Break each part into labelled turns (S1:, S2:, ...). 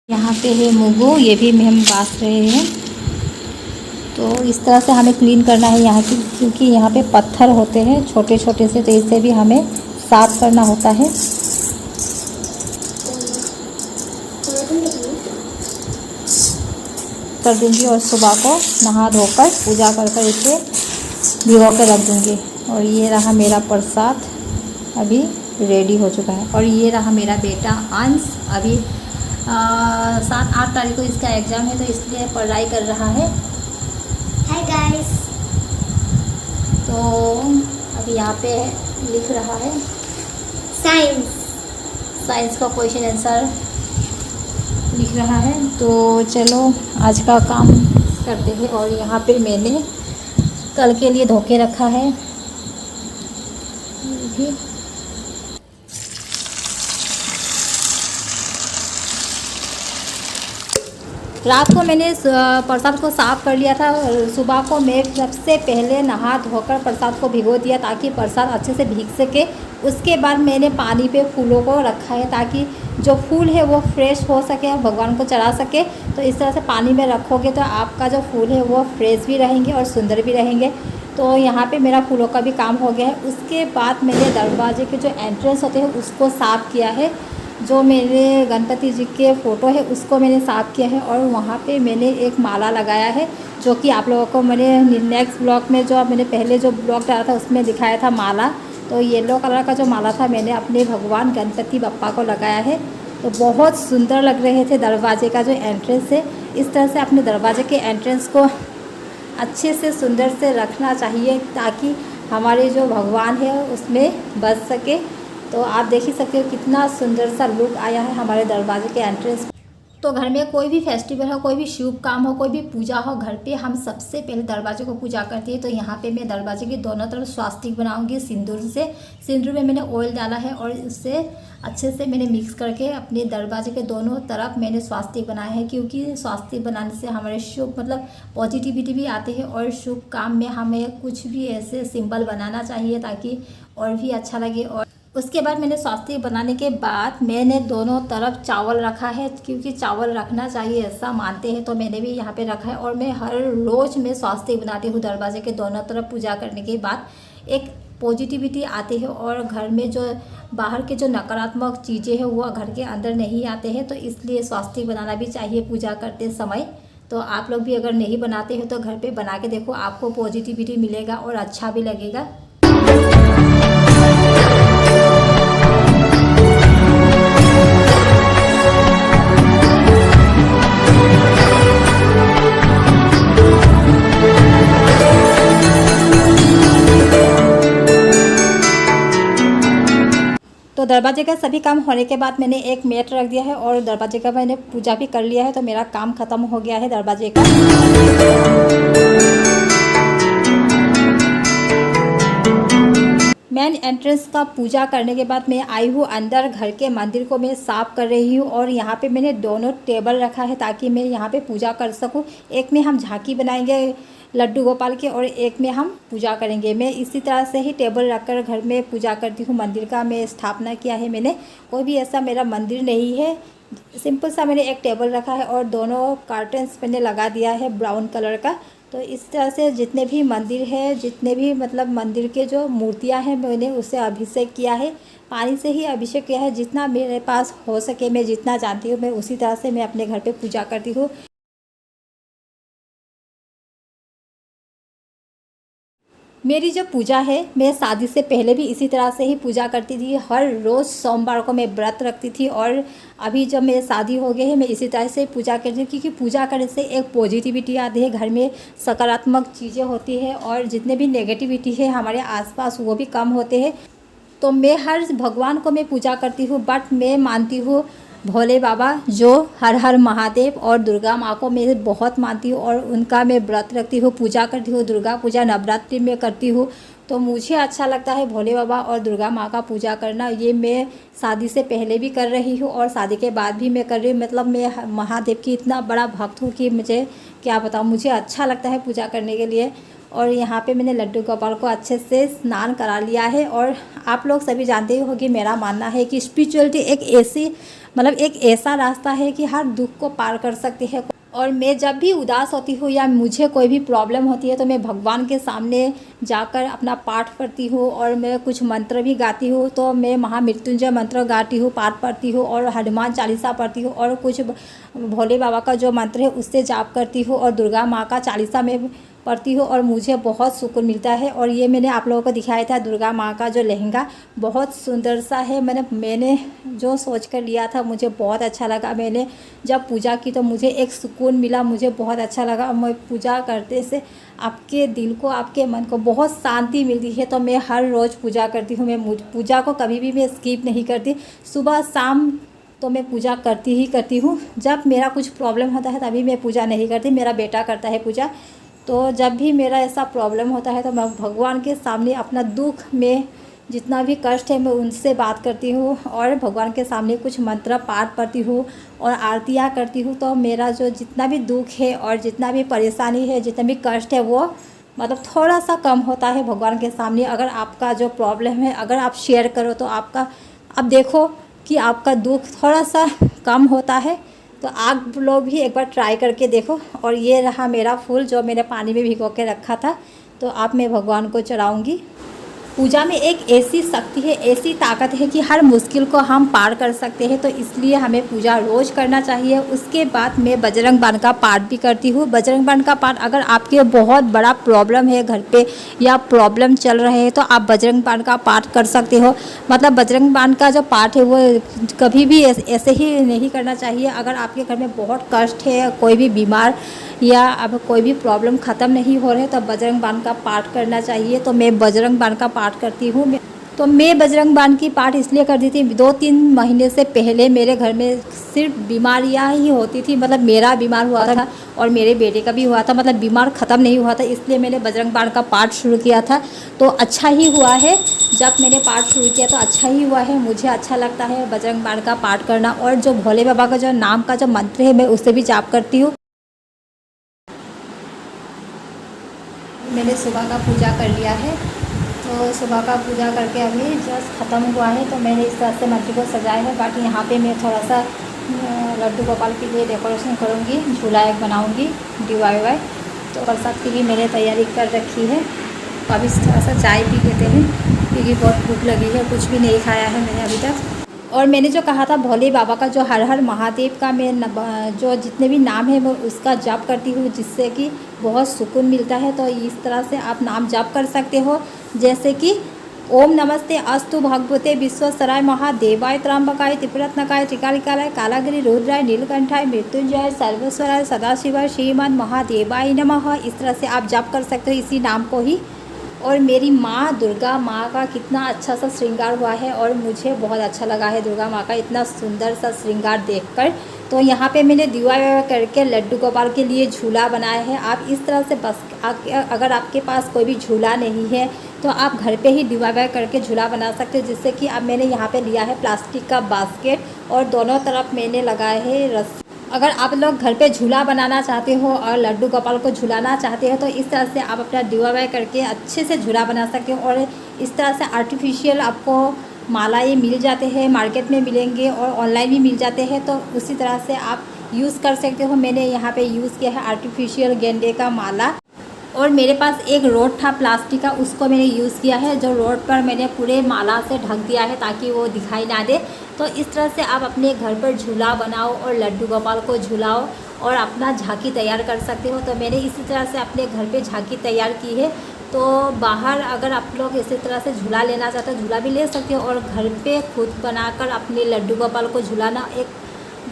S1: यहाँ पे है मुगो, ये भी हम बास रहे हैं। तो इस तरह से हमें क्लीन करना है यहाँ की, क्योंकि यहाँ पे पत्थर होते हैं छोटे छोटे से, तो इसे भी हमें साफ़ करना होता है। कर दूँगी और सुबह को नहा धोकर पूजा कर कर इसे भिगो कर रख दूँगी। और ये रहा मेरा प्रसाद, अभी रेडी हो चुका है। और ये रहा मेरा बेटा अंश, अभी 7-8 तारीख को इसका एग्ज़ाम है, तो इसलिए पढ़ाई कर रहा है।
S2: Hi guys.
S1: तो अभी यहाँ पे लिख रहा है साइंस का क्वेश्चन आंसर लिख रहा है। तो चलो आज का काम करते हैं। और यहाँ पे मैंने कल के लिए धो के रखा है भी। रात को मैंने प्रसाद को साफ़ कर लिया था। सुबह को मैं सबसे पहले नहा धोकर प्रसाद को भिगो दिया ताकि प्रसाद अच्छे से भीग सके। उसके बाद मैंने पानी पे फूलों को रखा है ताकि जो फूल है वो फ्रेश हो सके और भगवान को चढ़ा सके। तो इस तरह से पानी में रखोगे तो आपका जो फूल है वो फ्रेश भी रहेंगे और सुंदर भी रहेंगे। तो यहाँ पे मेरा फूलों का भी काम हो गया है। उसके बाद मैंने दरवाजे के जो एंट्रेंस होते हैं उसको साफ़ किया है। जो मेरे गणपति जी के फ़ोटो है उसको मैंने साफ़ किया है। और वहाँ पे मैंने एक माला लगाया है, जो कि आप लोगों को मैंने नेक्स्ट ब्लॉग में, जो मैंने पहले जो ब्लॉग डाला था उसमें दिखाया था माला। तो येलो कलर का जो माला था मैंने अपने भगवान गणपति बप्पा को लगाया है। तो बहुत सुंदर लग रहे थे दरवाजे का जो एंट्रेंस है। इस तरह से अपने दरवाजे के एंट्रेंस को अच्छे से सुंदर से रखना चाहिए ताकि हमारे जो भगवान है उसमें बस सके। तो आप देख ही सकते हो कितना सुंदर सा लुक आया है हमारे दरवाजे के एंट्रेंस। तो घर में कोई भी फेस्टिवल हो, कोई भी शुभ काम हो, कोई भी पूजा हो, घर पे हम सबसे पहले दरवाजे को पूजा करते हैं। तो यहाँ पे मैं दरवाजे के दोनों तरफ स्वास्तिक बनाऊंगी सिंदूर से। सिंदूर में मैंने ऑयल डाला है और उससे अच्छे से मैंने मिक्स करके अपने दरवाजे के दोनों तरफ मैंने स्वास्तिक बनाया है, क्योंकि स्वास्तिक बनाने से हमारे शुभ मतलब पॉजिटिविटी भी आते हैं। और शुभ काम में हमें कुछ भी ऐसे सिंबल बनाना चाहिए ताकि और भी अच्छा लगे। और उसके बाद मैंने स्वास्तिक बनाने के बाद मैंने दोनों तरफ चावल रखा है, क्योंकि चावल रखना चाहिए ऐसा मानते हैं। तो मैंने भी यहाँ पे रखा है। और मैं हर रोज़ मैं स्वास्तिक बनाती हूँ दरवाजे के दोनों तरफ पूजा करने के बाद। एक पॉजिटिविटी आती है और घर में जो बाहर के जो नकारात्मक चीज़ें हैं वो घर के अंदर नहीं आते हैं। तो इसलिए स्वास्तिक बनाना भी चाहिए पूजा करते समय। तो आप लोग भी अगर नहीं बनाते हो तो घर पे बना के देखो, आपको पॉजिटिविटी मिलेगा और अच्छा भी लगेगा। तो दरवाजे का सभी काम होने के बाद मैंने एक मैट रख दिया है और दरवाजे का मैंने पूजा भी कर लिया है। तो मेरा काम ख़त्म हो गया है दरवाजे का। मेन एंट्रेंस का पूजा करने के बाद मैं आई हूँ अंदर। घर के मंदिर को मैं साफ़ कर रही हूँ और यहाँ पे मैंने दोनों टेबल रखा है ताकि मैं यहाँ पे पूजा कर सकूँ। एक में हम झांकी बनाएंगे लड्डू गोपाल के और एक में हम पूजा करेंगे। मैं इसी तरह से ही टेबल रखकर घर में पूजा करती हूँ। मंदिर का मैं स्थापना किया है मैंने, कोई भी ऐसा मेरा मंदिर नहीं है। सिंपल सा मैंने एक टेबल रखा है और दोनों कर्टन्स मैंने लगा दिया है ब्राउन कलर का। तो इस तरह से जितने भी मंदिर है, जितने भी मतलब मंदिर के जो मूर्तियां हैं, मैंने उससे अभिषेक किया है। पानी से ही अभिषेक किया है। जितना मेरे पास हो सके, मैं जितना जानती हूँ मैं उसी तरह से मैं अपने घर पे पूजा करती हूँ। मेरी जो पूजा है, मैं शादी से पहले भी इसी तरह से ही पूजा करती थी। हर रोज़ सोमवार को मैं व्रत रखती थी और अभी जब मेरी शादी हो गई है मैं इसी तरह से पूजा करती हूँ, क्योंकि पूजा करने से एक पॉजिटिविटी आती है, घर में सकारात्मक चीज़ें होती है और जितने भी नेगेटिविटी है हमारे आसपास वो भी कम होते हैं। तो मैं हर भगवान को मैं पूजा करती हूँ, बट मैं मानती हूँ भोले बाबा जो हर हर महादेव और दुर्गा माँ को मैं बहुत मानती हूँ और उनका मैं व्रत रखती हूँ, पूजा करती हूँ। दुर्गा पूजा नवरात्रि में करती हूँ। तो मुझे अच्छा लगता है भोले बाबा और दुर्गा माँ का पूजा करना। ये मैं शादी से पहले भी कर रही हूँ और शादी के बाद भी मैं कर रही हूँ। मतलब मैं महादेव की इतना बड़ा भक्त हूँ कि मुझे क्या बताऊँ, मुझे अच्छा लगता है पूजा करने के लिए। और यहाँ पे मैंने लड्डू गोपाल को अच्छे से स्नान करा लिया है। और आप लोग सभी जानते ही हो कि मेरा मानना है कि स्पिरिचुअलिटी एक ऐसा रास्ता है कि हर दुख को पार कर सकती है। और मैं जब भी उदास होती हूँ या मुझे कोई भी प्रॉब्लम होती है तो मैं भगवान के सामने जाकर अपना पाठ पढ़ती हूँ और मैं कुछ मंत्र भी गाती हूँ। तो मैं महामृत्युंजय मंत्र गाती हूँ, पाठ पढ़ती हूँ और हनुमान चालीसा पढ़ती हूँ और कुछ भोले बाबा का जो मंत्र है उससे जाप करती हूँ और दुर्गा माँ का चालीसा में पढ़ती हूँ और मुझे बहुत सुकून मिलता है। और ये मैंने आप लोगों को दिखाया था दुर्गा माँ का जो लहंगा बहुत सुंदर सा है। मैंने जो सोच कर लिया था मुझे बहुत अच्छा लगा। मैंने जब पूजा की तो मुझे एक सुकून मिला, मुझे बहुत अच्छा लगा। मैं पूजा करते से आपके दिल को, आपके मन को बहुत शांति मिलती है। तो मैं हर रोज़ पूजा करती हूँ। मैं पूजा को कभी भी मैं स्किप नहीं करती। सुबह शाम तो मैं पूजा करती ही करती हूँ। जब मेरा कुछ प्रॉब्लम होता है तभी मैं पूजा नहीं करती, मेरा बेटा करता है पूजा। तो जब भी मेरा ऐसा प्रॉब्लम होता है तो मैं भगवान के सामने अपना दुख में जितना भी कष्ट है मैं उनसे बात करती हूँ और भगवान के सामने कुछ मंत्र पाठ पढ़ती हूँ और आरतियाँ करती हूँ। तो मेरा जो जितना भी दुख है और जितना भी परेशानी है, जितना भी कष्ट है वो थोड़ा सा कम होता है भगवान के सामने। अगर आपका जो प्रॉब्लम है अगर आप शेयर करो तो आप देखो कि आपका दुख थोड़ा सा कम होता है। तो आप लोग भी एक बार ट्राई करके देखो। और ये रहा मेरा फूल जो मैंने पानी में भिगो के रखा था, तो अब मैं भगवान को चढ़ाऊँगी। पूजा में एक ऐसी शक्ति है, ऐसी ताकत है कि हर मुश्किल को हम पार कर सकते हैं। तो इसलिए हमें पूजा रोज़ करना चाहिए। उसके बाद मैं बजरंग बाण का पाठ भी करती हूँ। बजरंग बाण का पाठ अगर आपके बहुत बड़ा प्रॉब्लम है घर पे या प्रॉब्लम चल रहे हैं तो आप बजरंग बाण का पाठ कर सकते हो। बजरंग बाण का जो पाठ है वो कभी भी ऐसे ही नहीं करना चाहिए। अगर आपके घर में बहुत कष्ट है, कोई भी बीमार या अब कोई भी प्रॉब्लम ख़त्म नहीं हो रहे तो बजरंग बाण का पाठ करना चाहिए। तो मैं बजरंग बाण का पाठ करती हूँ। तो मैं बजरंग बाण की पाठ इसलिए करती थी, 2-3 महीने से पहले मेरे घर में सिर्फ बीमारियाँ ही होती थी। मेरा बीमार हुआ था और मेरे बेटे का भी हुआ था, बीमार ख़त्म नहीं हुआ था। इसलिए मैंने बजरंग बाण का पाठ शुरू किया था। तो अच्छा ही हुआ है, जब मैंने पाठ शुरू किया तो अच्छा ही हुआ है। मुझे अच्छा लगता है बजरंग बाण का पाठ करना। और जो भोले बाबा का जो नाम का जो मंत्र है मैं उससे भी जाप करती हूँ। मैंने सुबह का पूजा कर लिया है। तो सुबह का पूजा करके अभी जस्ट ख़त्म हुआ है। तो मैंने इस तरह से मंदिर को सजाया है। बाकी यहाँ पे मैं थोड़ा सा लड्डू गोपाल के लिए डेकोरेशन करूँगी, झूला एक बनाऊँगी DIY। तो प्रसाद की भी मैंने तैयारी कर रखी है। तो अभी थोड़ा सा चाय पी लेते हैं क्योंकि बहुत भूख लगी है, कुछ भी नहीं खाया है मैंने अभी तक। और मैंने जो कहा था भोले बाबा का जो हर हर महादेव का मैं जो जितने भी नाम है मैं उसका जाप करती हूँ, जिससे कि बहुत सुकून मिलता है। तो इस तरह से आप नाम जाप कर सकते हो, जैसे कि ओम नमस्ते अस्तु भगवते विश्वेश्वराय महादेवाय त्र्यंबकाय त्रिपुरत्नकाय त्रिकालिकालय कालागिरि रुद्राय नीलकंठाय मृत्युंजय सर्वेश्वराय सदाशिवाय श्रीमान महादेवाय नमः। इस तरह से आप जाप कर सकते हो इसी नाम को ही। और मेरी माँ दुर्गा माँ का कितना अच्छा सा श्रृंगार हुआ है और मुझे बहुत अच्छा लगा है दुर्गा माँ का इतना सुंदर सा श्रृंगार देखकर। तो यहाँ पे मैंने DIY करके लड्डू गोपाल के लिए झूला बनाया है। आप इस तरह से बस अगर आपके पास कोई भी झूला नहीं है तो आप घर पे ही DIY करके झूला बना सकते हो। जिससे कि अब मैंने यहाँ पे लिया है प्लास्टिक का बास्केट और दोनों तरफ मैंने लगाए हैं रस्सी। अगर आप लोग घर पे झूला बनाना चाहते हो और लड्डू गोपाल को झुलाना चाहते हो तो इस तरह से आप अपना DIY करके अच्छे से झूला बना सकते हो। और इस तरह से आर्टिफिशियल आपको मालाएं मिल जाते हैं, मार्केट में मिलेंगे और ऑनलाइन भी मिल जाते हैं। तो उसी तरह से आप यूज़ कर सकते हो। मैंने यहाँ पे यूज़ किया है आर्टिफिशियल गेंदे का माला। और मेरे पास एक रोड था प्लास्टिक का, उसको मैंने यूज़ किया है। जो रोड पर मैंने पूरे माला से ढक दिया है ताकि वो दिखाई ना दे। तो इस तरह से आप अपने घर पर झूला बनाओ और लड्डू गोपाल को झुलाओ और अपना झांकी तैयार कर सकते हो। तो मैंने इसी तरह से अपने घर पे झांकी तैयार की है। तो बाहर अगर आप लोग इसी तरह से झूला लेना चाहते हो झूला भी ले सकते हो। और घर पे खुद बनाकर अपने लड्डू गोपाल को झुलाना एक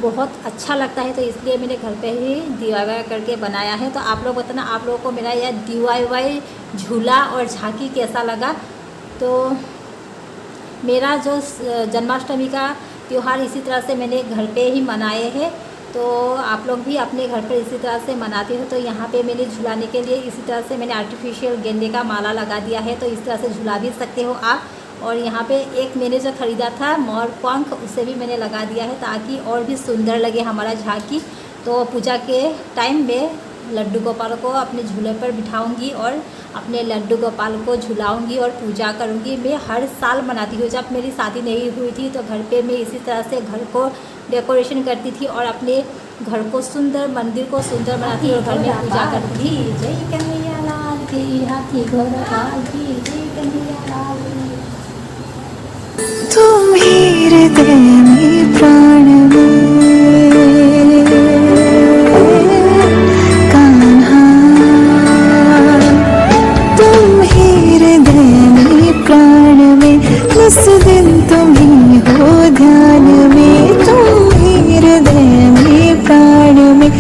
S1: बहुत अच्छा लगता है। तो इसलिए मैंने घर पे ही DIY करके बनाया है। तो आप लोग बताना आप लोगों को मेरा यह DIY झूला और झांकी कैसा लगा। तो मेरा जो जन्माष्टमी का त्यौहार इसी तरह से मैंने घर पे ही मनाए हैं। तो आप लोग भी अपने घर पर इसी तरह से मनाते हो। तो यहाँ पे मैंने झुलाने के लिए इसी तरह से मैंने आर्टिफिशियल गेंदे का माला लगा दिया है। तो इस तरह से झुला भी सकते हो आप। और यहाँ पे एक मैंने जो ख़रीदा था मोर पंख, उसे भी मैंने लगा दिया है ताकि और भी सुंदर लगे हमारा झांकी। तो पूजा के टाइम में लड्डू गोपाल को अपने झूले पर बिठाऊंगी और अपने लड्डू गोपाल को झुलाऊंगी और पूजा करूंगी। मैं हर साल मनाती हूँ। जब मेरी शादी नहीं हुई थी तो घर पे मैं इसी तरह से घर को डेकोरेशन करती थी और अपने घर को सुंदर, मंदिर को सुंदर बनाती और घर में पूजा करती थी। जय कन्हैया लाल की, हाथी घोड़ा लाल की, जय कन्हैया लाल की।
S3: तुम ही हृदय में प्राण में कान्हा, तुम ही हृदय में प्राण में, इस दिन तुम ही हो ध्यान में। तुम ही हृदय में प्राण में,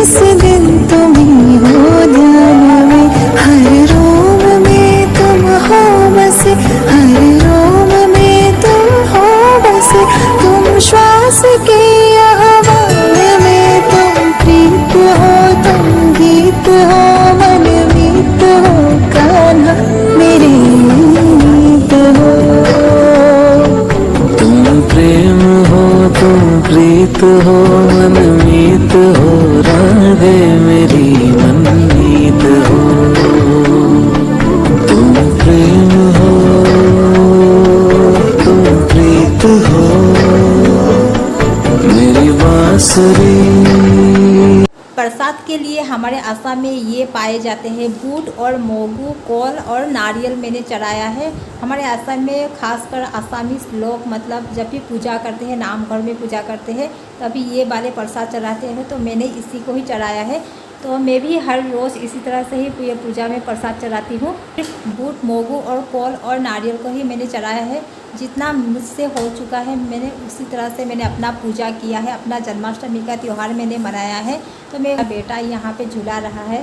S3: इस दिन तुम ही हो ध्यान में। हर रोम में तुम हो बसे, हर रोम में तुम हो बसे। तुम श्वास की आवाज़ में, तुम प्रीत हो, तुम गीत हो, मनमीत हो कान्हा मेरे मीत हो।
S4: तुम प्रेम हो, तुम प्रीत हो, मनमीत हो, राधे मेरी मनमीत हो। तुम प्रेम हो, तुम प्रीत हो, मेरी बांसुरी।
S1: प्रसाद के लिए हमारे असम में ये पाए जाते हैं बूट और मोगू, कोल और नारियल मैंने चढ़ाया है। हमारे असम में खासकर आसामीज लोग मतलब जब भी पूजा करते हैं, नाम घर में पूजा करते हैं, तभी ये वाले प्रसाद चढ़ाते हैं। तो मैंने इसी को ही चढ़ाया है। तो मैं भी हर रोज़ इसी तरह से ही ये पूजा में प्रसाद चढ़ाती हूँ। बूट, मोगू और कोल और नारियल को ही मैंने चढ़ाया है। जितना मुझसे हो चुका है मैंने उसी तरह से मैंने अपना पूजा किया है। अपना जन्माष्टमी का त्यौहार मैंने मनाया है। तो मेरा बेटा यहाँ पे झूला रहा है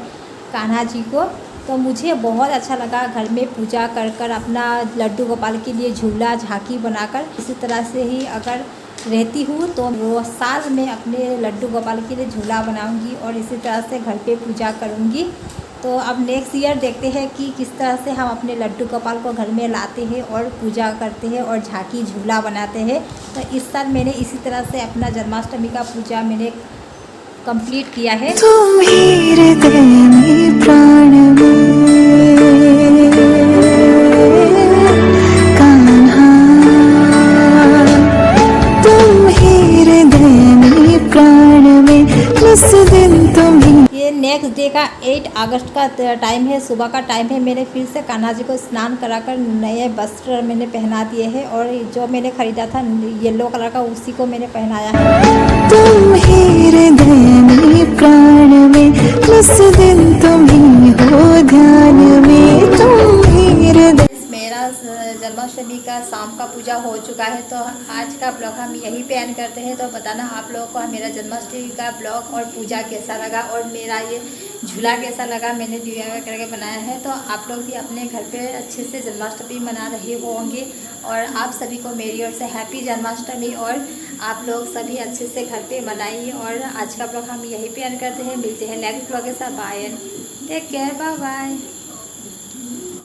S1: कान्हा जी को। तो मुझे बहुत अच्छा लगा घर में पूजा कर कर अपना लड्डू गोपाल के लिए झूला झांकी बनाकर। इसी तरह से ही अगर रहती हूँ तो रोज़ साल में अपने लड्डू गोपाल के लिए झूला बनाऊंगी और इसी तरह से घर पे पूजा करूंगी। तो अब नेक्स्ट ईयर देखते हैं कि किस तरह से हम अपने लड्डू गोपाल को घर में लाते हैं और पूजा करते हैं और झांकी झूला बनाते हैं। तो इस साल मैंने इसी तरह से अपना जन्माष्टमी का पूजा मैंने कंप्लीट किया है।
S3: तुम ही हृदय में प्राण में कान्हा, तुम ही हृदय में प्राण में, इस दिन तुम ही।
S1: ये नेक्स्ट डे का 8 अगस्त का टाइम है, सुबह का टाइम है। मैंने फिर से कान्हा जी को स्नान कराकर नए वस्त्र मैंने पहना दिए हैं और जो मैंने ख़रीदा था येलो कलर का उसी को मैंने पहनाया है।
S3: तुम ही हृदय में प्राण में, इस दिन तुम ही हो ध्यान में। तुम ही हृदय।
S1: मेरा जन्माष्टमी का शाम का पूजा हो चुका है। तो आज का ब्लॉग हम यहीं पे एंड करते हैं। तो बताना आप लोगों को मेरा जन्माष्टमी का ब्लॉग और पूजा कैसा लगा और मेरा ये झूला कैसा लगा। मैंने DIY करके बनाया है। तो आप लोग भी अपने घर पे अच्छे से जन्माष्टमी मना रहे होंगे और आप सभी को मेरी ओर से हैप्पी जन्माष्टमी। और आप लोग सभी अच्छे से घर पे मनाइए। और आज का ब्लॉग हम यहीं पे एंड करते हैं। मिलते हैं नेक्स्ट ब्लॉग के साथ। Bye and take care, bye bye.